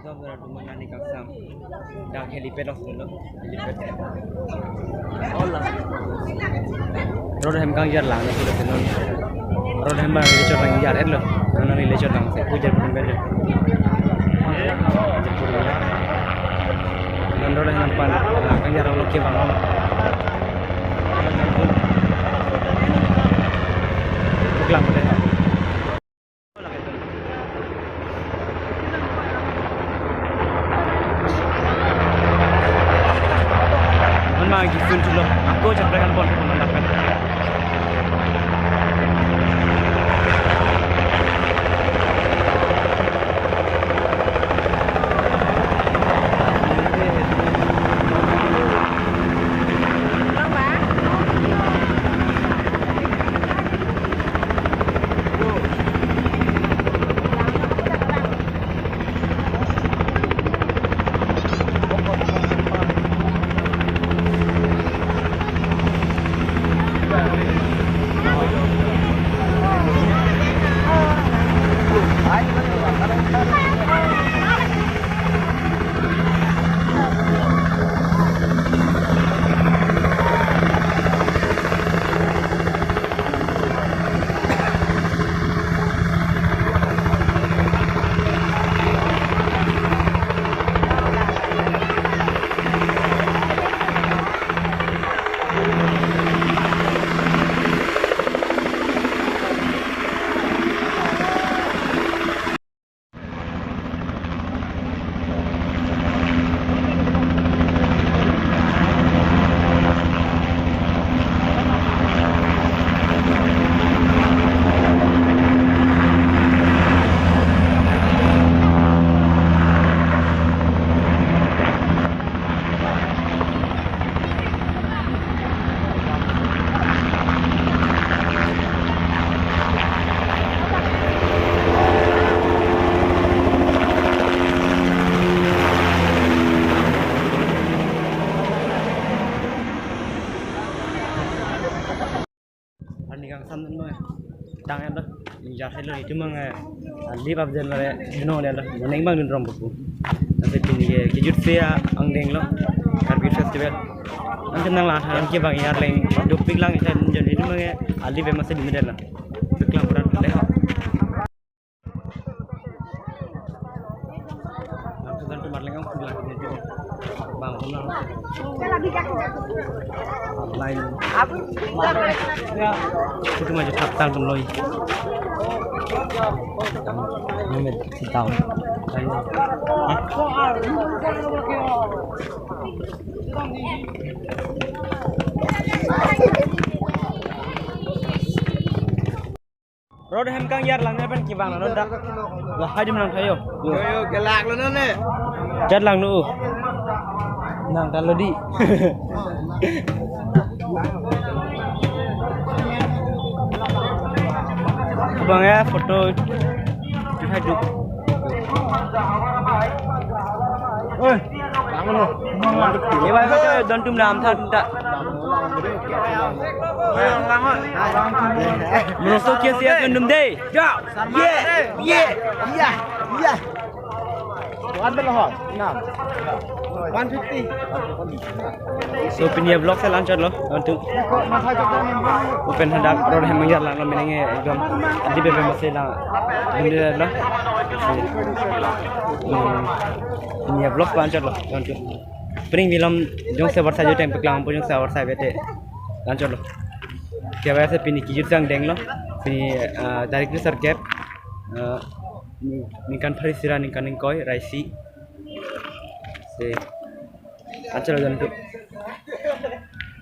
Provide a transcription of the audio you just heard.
itu berarti mana nih kaksam dah helipad of dulu helipad Allah road hem kang jar lang itu tenon road hem bang lecot lang jar lo tenon ni lecot lang saya pujar pun beda tenon road hem pan kang jar lo ke bang Kelang deh. Magi fun dulu. Aku caprekan pon mendapat. Tangan dah, injak hello itu mah lip up jen lah, dino le lah, mana yang bang dino romboku. Nanti ini kejut saya angdeng lo, karbit festival. Nanti nang lah, nanti bang yar leng, dopik lang itu jadi itu mah alip masih di middle lah, dopik lang berat leh. Nanti nanti marleng ang pulang itu, bang pulang. Lain. Itu maju kaptal pemloi. Nomor setahun. Road hem kang yar lang pen kibang na road dak. Lah hajim lang tayo. Yo gelak lo nene. Jat lang nu. Nang talodi. Bang ya foto kita duduk. Oi, bangun lo. Ini baik foto dan tum dalam tak tak. Merosot kia siap kendum deh. Ya, ya. Tuan berlohon. 150. So punya vlog saya lancar loh untuk open hendak road hem mengyar lang lo menenge ekdom di bebe masih lang benda lah punya vlog lancar loh untuk pering film jong se वर्षा जो टाइम पे क्लाम पुजong se वर्षा bete lancar loh क्या वैसे पिनी kijut sang deng loh pini directly sir cap nikan thari sira nikan koi raisi se lancar loh untuk